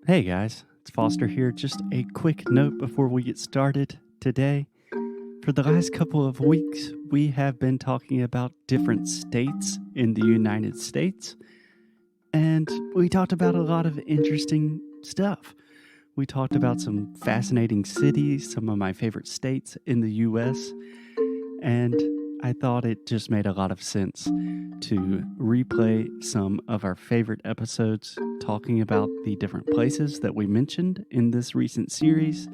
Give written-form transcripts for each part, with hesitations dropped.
Hey guys, it's Foster here. Just a quick note before we get started today. For the last couple of weeks, we have been talking about different states in the United States, and we talked about a lot of interesting stuff. We talked about some fascinating cities, some of my favorite states in the US, and I thought it just made a lot of sense to replay some of our favorite episodes talking about the different places that we mentioned in this recent series.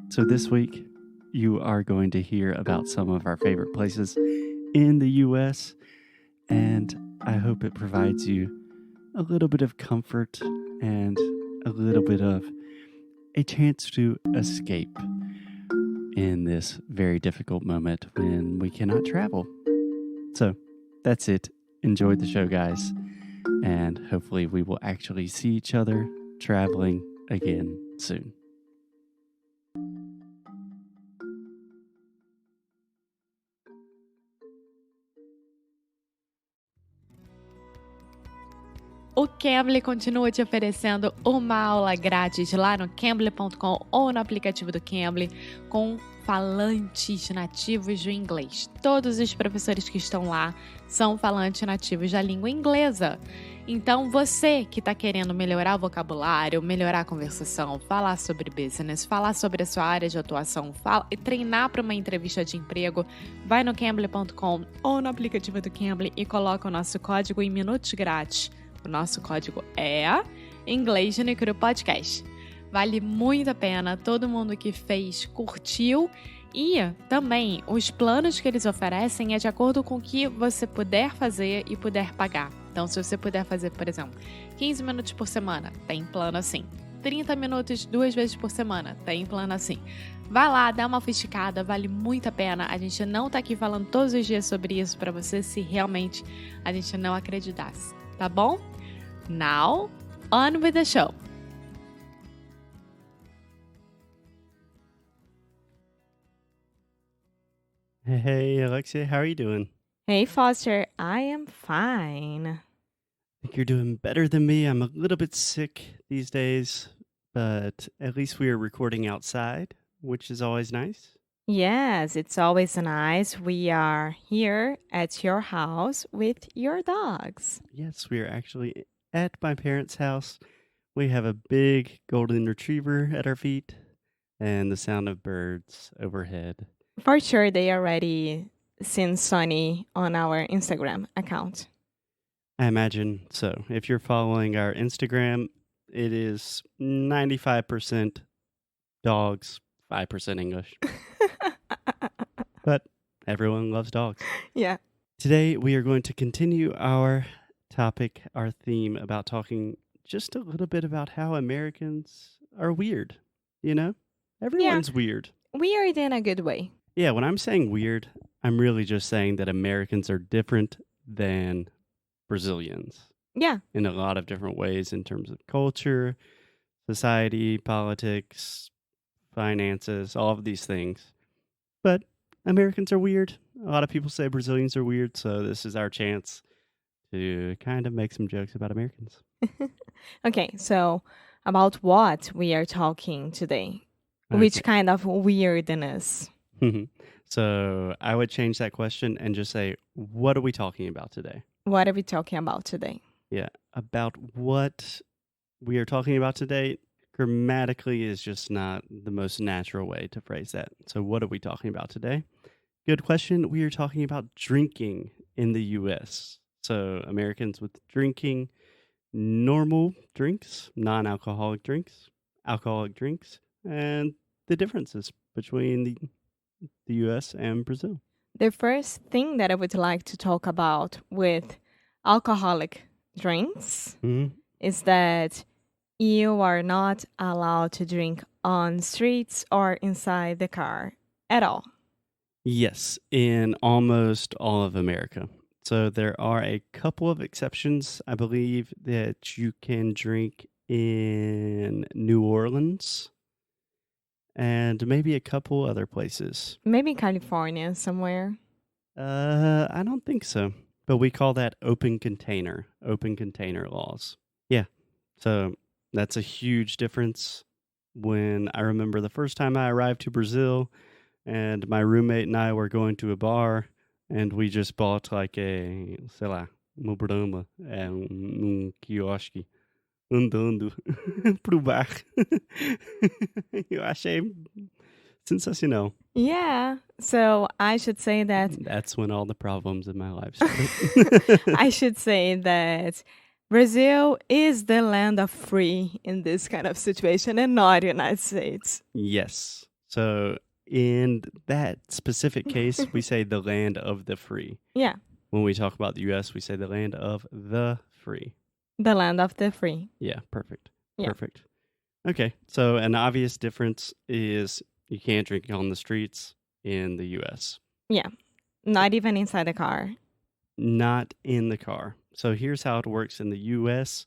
So this week, you are going to hear about some of our favorite places in the US, and I hope it provides you a little bit of comfort and a little bit of a chance to escape in this very difficult moment when we cannot travel. So that's it. Enjoy the show, guys. And hopefully we will actually see each other traveling again soon. O Cambly continua te oferecendo uma aula grátis lá no Cambly.com ou no aplicativo do Cambly com falantes nativos do inglês. Todos os professores que estão lá são falantes nativos da língua inglesa. Então, você que está querendo melhorar o vocabulário, melhorar a conversação, falar sobre business, falar sobre a sua área de atuação, treinar para uma entrevista de emprego, vai no Cambly.com ou no aplicativo do Cambly e coloca o nosso código em minutos grátis. O nosso código é Inglês no Cru Podcast. Vale muito a pena, todo mundo que fez curtiu e também os planos que eles oferecem é de acordo com o que você puder fazer e puder pagar. Então, se você puder fazer, por exemplo, 15 minutos por semana, tem plano assim. 30 minutos 2 vezes por semana, tem plano assim. Vai lá, dá uma fisicada, vale muito a pena. A gente não tá aqui falando todos os dias sobre isso para você se realmente a gente não acreditasse. Tá bom? Now, on with the show. Hey, Alexia, how are you doing? Hey, Foster, I am fine. I think you're doing better than me. I'm a little bit sick these days, but at least we are recording outside, which is always nice. Yes, it's always nice. We are here at your house with your dogs. Yes, we are actually at my parents' house. We have a big golden retriever at our feet and the sound of birds overhead. For sure, they already seen Sunny on our Instagram account. I imagine so. If you're following our Instagram, it is 95% dogs, 5% English. But everyone loves dogs. Yeah. Today, we are going to continue our topic, our theme about talking just a little bit about how Americans are weird. You know, everyone's weird. Weird in a good way. Yeah, when I'm saying weird, I'm really just saying that Americans are different than Brazilians. Yeah. In a lot of different ways in terms of culture, society, politics, finances, all of these things. But Americans are weird. A lot of people say Brazilians are weird, so this is our chance to kind of make some jokes about Americans. Okay, so about what we are talking today? Okay. Which kind of weirdness? So I would change that question and just say, what are we talking about today? What are we talking about today? Yeah, about what we are talking about today. Grammatically is just not the most natural way to phrase that. So what are we talking about today? Good question. We are talking about drinking in the U.S. So Americans with drinking normal drinks, non-alcoholic drinks, alcoholic drinks, and the differences between the U.S. and Brazil. The first thing that I would like to talk about with alcoholic drinks is that you are not allowed to drink on streets or inside the car at all. Yes, in almost all of America. So there are a couple of exceptions. I believe that you can drink in New Orleans and maybe a couple other places. Maybe California somewhere. I don't think so. But we call that open container laws. Yeah. So That's a huge difference. When I remember the first time I arrived to Brazil and my roommate and I were going to a bar and we just bought like sei lá, uma brama, quiosque, andando pro bar. Eu achei sensacional. Yeah, so I should say that That's when all the problems in my life started. I should say that Brazil is the land of free in this kind of situation and not United States. Yes. So in that specific case, we say the land of the free. Yeah, When we talk about the U.S., we say the land of the free. the land of the free. Yeah, perfect. Yeah. Perfect. Okay, so an obvious difference is you can't drink on the streets in the U.S. Yeah, not even inside the car. Not in the car. So here's how it works in the U.S.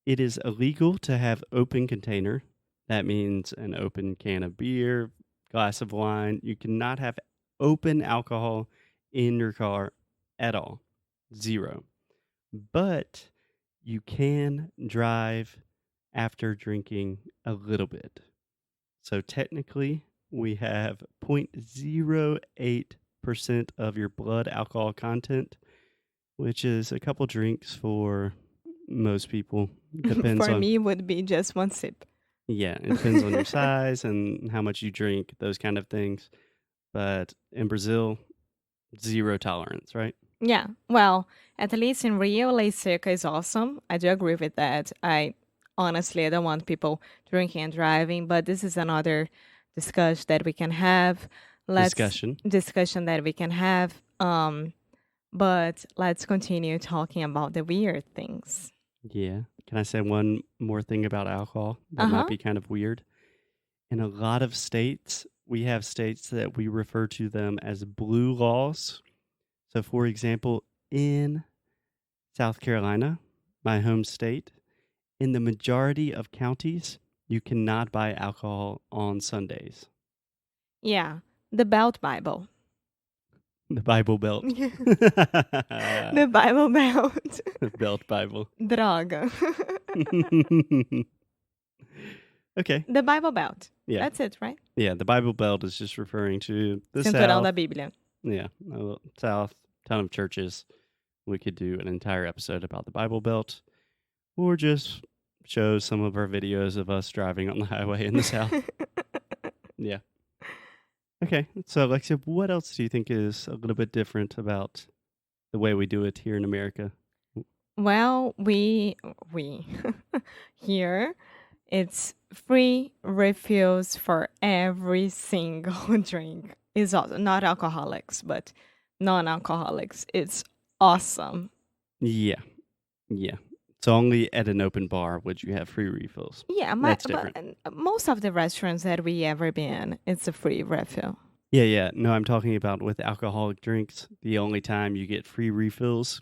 It is illegal to have open container. That means an open can of beer, glass of wine. You cannot have open alcohol in your car at all. 0. But you can drive after drinking a little bit. So technically, we have 0.08% of your blood alcohol content, which is a couple drinks for most people. Depends For on me, would be just one sip. Yeah, it depends on your size and how much you drink, those kind of things. But in Brazil, 0 tolerance, right? Yeah, well, at least in Rio, La Seca is awesome. I do agree with that. I don't want people drinking and driving, but this is another discussion that we can have. Discussion that we can have. But let's continue talking about the weird things. Yeah. Can I say one more thing about alcohol that might be kind of weird? In a lot of states, we have states that we refer to them as blue laws. So, for example, in South Carolina, my home state, in the majority of counties, you cannot buy alcohol on Sundays. Yeah, the Belt Bible. The Bible Belt. The Bible Belt. The Belt Bible. Droga. Okay. The Bible Belt. Yeah. That's it, right? Yeah, the Bible Belt is just referring to the Cinturão South. da Bíblia. Yeah, South, ton of churches. We could do an entire episode about the Bible Belt, or just show some of our videos of us driving on the highway in the South. Yeah. Okay, so Alexia, what else do you think is a little bit different about the way we do it here in America? Well, we here, it's free refills for every single drink. It's also not alcoholics, but non-alcoholics. It's awesome. Yeah. So only at an open bar would you have free refills. Yeah, That's different. Most of the restaurants that we ever been, it's a free refill. Yeah. No, I'm talking about with alcoholic drinks. The only time you get free refills,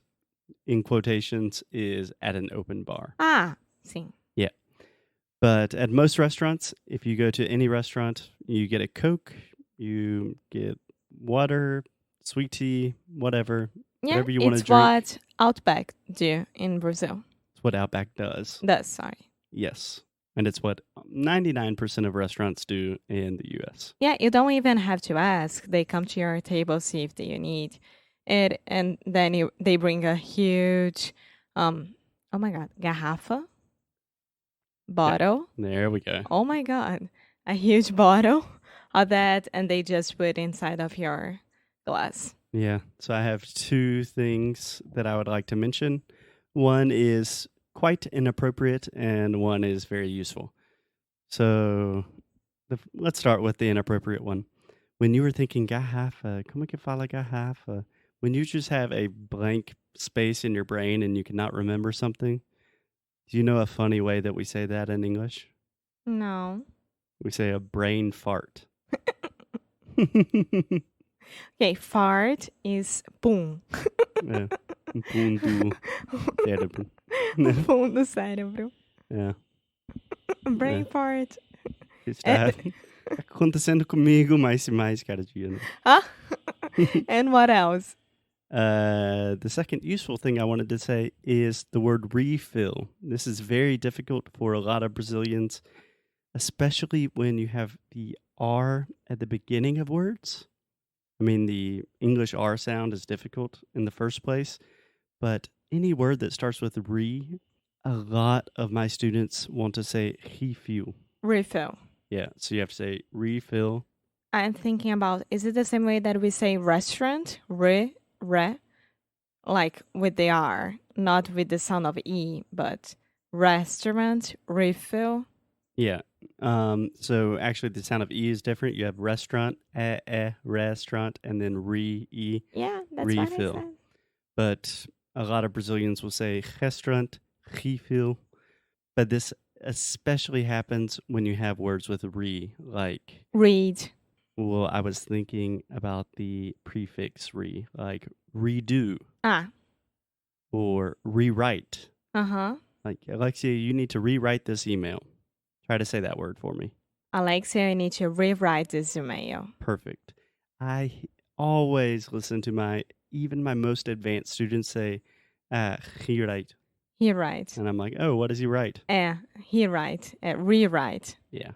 in quotations, is at an open bar. Ah, sim. Yeah. But at most restaurants, if you go to any restaurant, you get a Coke, you get water, sweet tea, whatever. Yeah, whatever you want to it's drink. what Outback do in Brazil. It's what Outback does. Sorry. Yes. And it's what 99% of restaurants do in the U.S. Yeah, you don't even have to ask. They come to your table, see if you need it, and then they bring a huge, oh my God, garrafa, bottle. Yeah, there we go. Oh my God, a huge bottle of that, and they just put inside of your glass. Yeah, so I have 2 things that I would like to mention. One is quite inappropriate, and one is very useful. So let's start with the inappropriate one. When you were thinking garrafa, como que fala garrafa? When you just have a blank space in your brain and you cannot remember something, do you know a funny way that we say that in English? No. We say a brain fart. Okay, fart is pum. Yeah. Pum do cérebro. Pum do cérebro. Yeah. Brain fart. Está acontecendo comigo mais cada dia, né? Ah? And what else? The second useful thing I wanted to say is the word refill. This is very difficult for a lot of Brazilians, especially when you have the R at the beginning of words. I mean, the English R sound is difficult in the first place, but any word that starts with re, a lot of my students want to say refill. Refill. Yeah, so you have to say refill. I'm thinking about, is it the same way that we say restaurant? Re, like with the R, not with the sound of E, but restaurant, refill. Yeah. So actually the sound of E is different. You have restaurant, restaurant, and then re-E, Yeah, that's refill. what I said. But a lot of Brazilians will say restaurant, refill. But this especially happens when you have words with re, like Read. well, I was thinking about the prefix re, like redo Ah. or rewrite. Uh-huh. Like, Alexia, you need to rewrite this email. Try to say that word for me. Alexia, you need to rewrite this email. Perfect. I always listen to even my most advanced students say, he write. He write. And I'm like, oh, what does he write? He write. Rewrite. Yeah.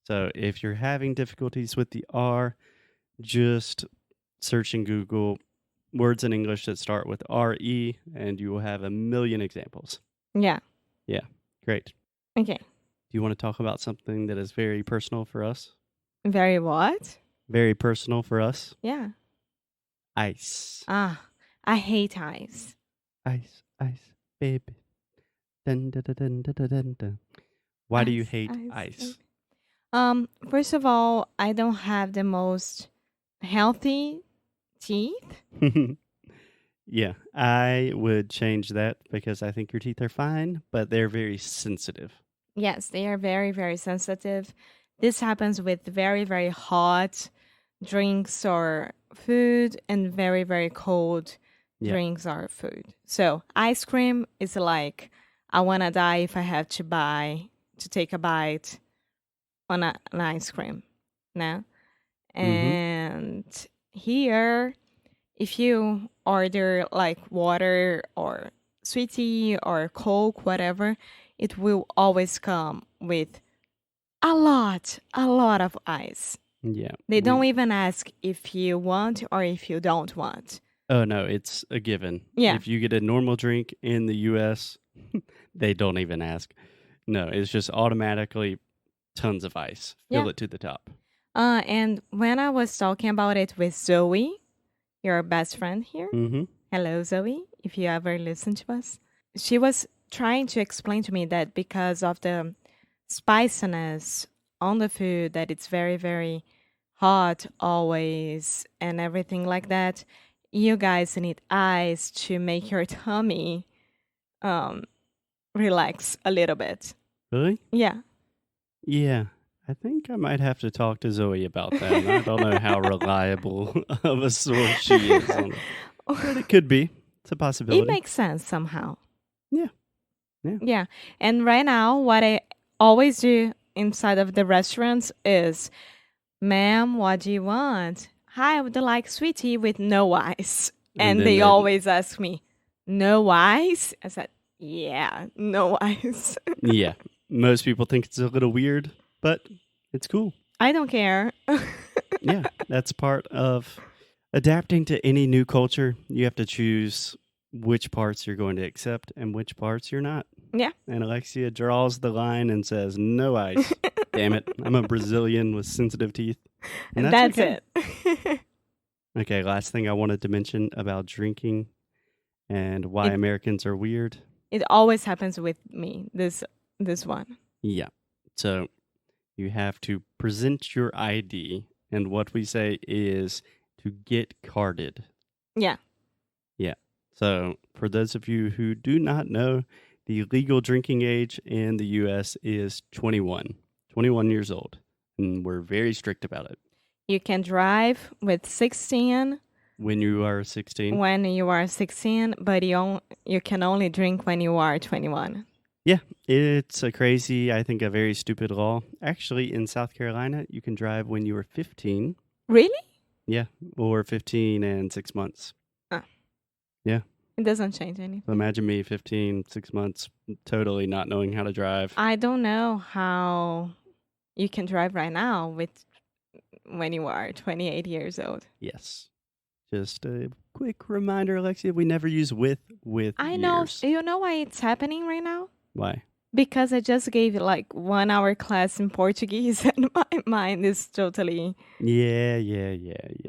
So if you're having difficulties with the R, just search in Google words in English that start with RE, and you will have a million examples. Yeah. Yeah. Great. Okay. Do you want to talk about something that is very personal for us? Very what? Very personal for us? Yeah. Ice. I hate ice. Ice, baby. Dun, dun, dun, dun, dun, dun, dun. Why do you hate ice? First of all, I don't have the most healthy teeth. Yeah, I would change that because I think your teeth are fine, but they're very sensitive. Yes, they are very, very sensitive. This happens with very, very hot drinks or food and very, very cold drinks or food. So ice cream is like, I want to die if I have to take a bite on an ice cream. No? And here, if you order like water or sweet tea or Coke, whatever, it will always come with a lot of ice. Yeah. They don't even ask if you want or if you don't want. Oh, no, it's a given. Yeah. If you get a normal drink in the U.S., they don't even ask. No, it's just automatically tons of ice. Fill it to the top. And when I was talking about it with Zoe, your best friend here, hello, Zoe, if you ever listen to us, she was trying to explain to me that because of the spiciness on the food, that it's very, very hot always and everything like that, you guys need ice to make your tummy relax a little bit. Really? Yeah. Yeah. I think I might have to talk to Zoe about that. I don't know how reliable of a source she is. But it could be. It's a possibility. It makes sense somehow. Yeah. Yeah. And right now, what I always do inside of the restaurants is, ma'am, what do you want? Hi, I would like sweet tea with no ice. And they always ask me, no ice? I said, yeah, no ice. Yeah. Most people think it's a little weird, but it's cool. I don't care. Yeah, that's part of adapting to any new culture. You have to choose which parts you're going to accept and which parts you're not. Yeah. And Alexia draws the line and says, no ice. Damn it. I'm a Brazilian with sensitive teeth. And that's okay. It. Okay, last thing I wanted to mention about drinking and why Americans are weird. It always happens with me, this one. Yeah. So you have to present your ID, and what we say is to get carded. Yeah. Yeah. So for those of you who do not know, the legal drinking age in the U.S. is 21 years old, and we're very strict about it. You can drive with 16. When you are 16. When you are 16, but you can only drink when you are 21. Yeah, it's a crazy, I think a very stupid law. Actually, in South Carolina, you can drive when you are 15. Really? Yeah, or 15 and 6 months. Yeah. It doesn't change anything. So imagine me, 15, 6 months, totally not knowing how to drive. I don't know how you can drive right now when you are 28 years old. Yes. Just a quick reminder, Alexia, we never use with I know. years. You know why it's happening right now? Why? Because I just gave like 1 hour class in Portuguese and my mind is totally... Yeah.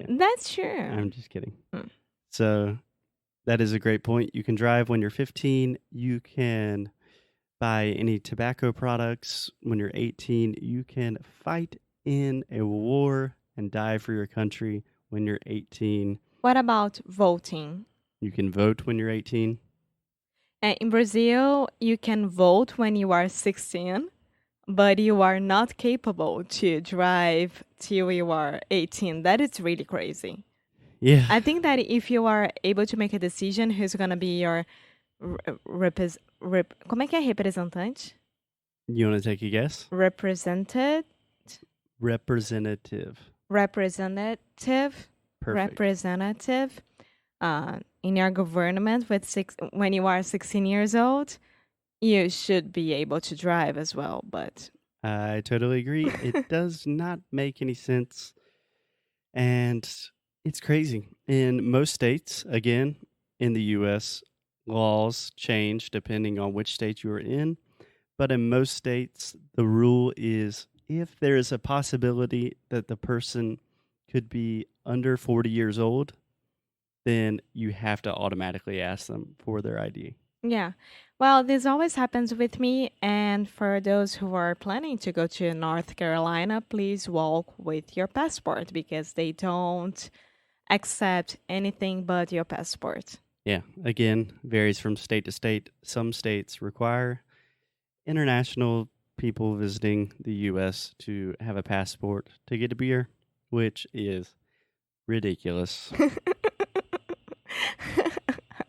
That's true. I'm just kidding. Hmm. So that is a great point. You can drive when you're 15. You can buy any tobacco products when you're 18. You can fight in a war and die for your country when you're 18. What about voting? You can vote when you're 18. In Brazil, you can vote when you are 16, but you are not capable to drive till you are 18. That is really crazy. Yeah. I think that if you are able to make a decision who's going to be your como é que é representante? You want to take a guess? Representative. Representative. Perfect. Representative. In your government when you are 16 years old, you should be able to drive as well, but I totally agree. It does not make any sense. And it's crazy. In most states, again, in the U.S., laws change depending on which state you're in. But in most states, the rule is if there is a possibility that the person could be under 40 years old, then you have to automatically ask them for their ID. yeah. Well, this always happens with me. And for those who are planning to go to North Carolina, please walk with your passport because they don't accept anything but your passport. Yeah, again, varies from state to state. Some states require international people visiting the U.S. to have a passport to get a beer, which is ridiculous.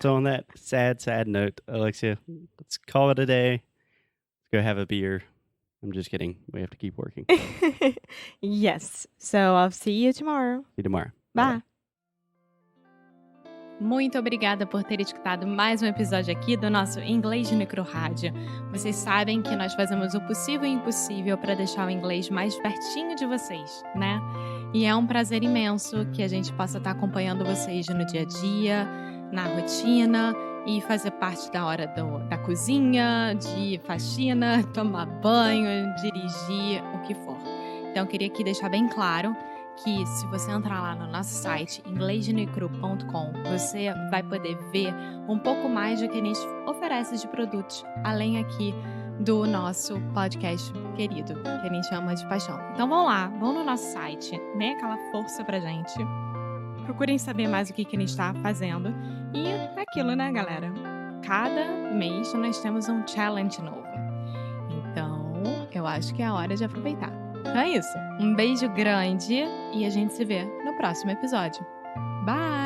So on that sad note, Alexia, let's call it a day. Let's go have a beer. I'm just kidding. We have to keep working. See Yes. So I'll see you tomorrow. you tomorrow. Bye. Muito obrigada por ter escutado mais um episódio aqui do nosso Inglês de Micro Rádio. Vocês sabem que nós fazemos o possível e impossível para deixar o inglês mais pertinho de vocês, né? E é um prazer imenso que a gente possa estar acompanhando vocês no dia a dia, na rotina e fazer parte da hora da cozinha, de faxina, tomar banho, dirigir, o que for. Então, eu queria aqui deixar bem claro que se você entrar lá no nosso site, inglesdenecru.com, você vai poder ver um pouco mais do que a gente oferece de produtos, além aqui do nosso podcast querido, que a gente chama de paixão. Então vão lá, vão no nosso site, né? Aquela força pra gente. Procurem saber mais o que a gente está fazendo. E é aquilo, né, galera? Cada mês nós temos um challenge novo. Então, eu acho que é a hora de aproveitar. Então é isso. Um beijo grande e a gente se vê no próximo episódio. Bye!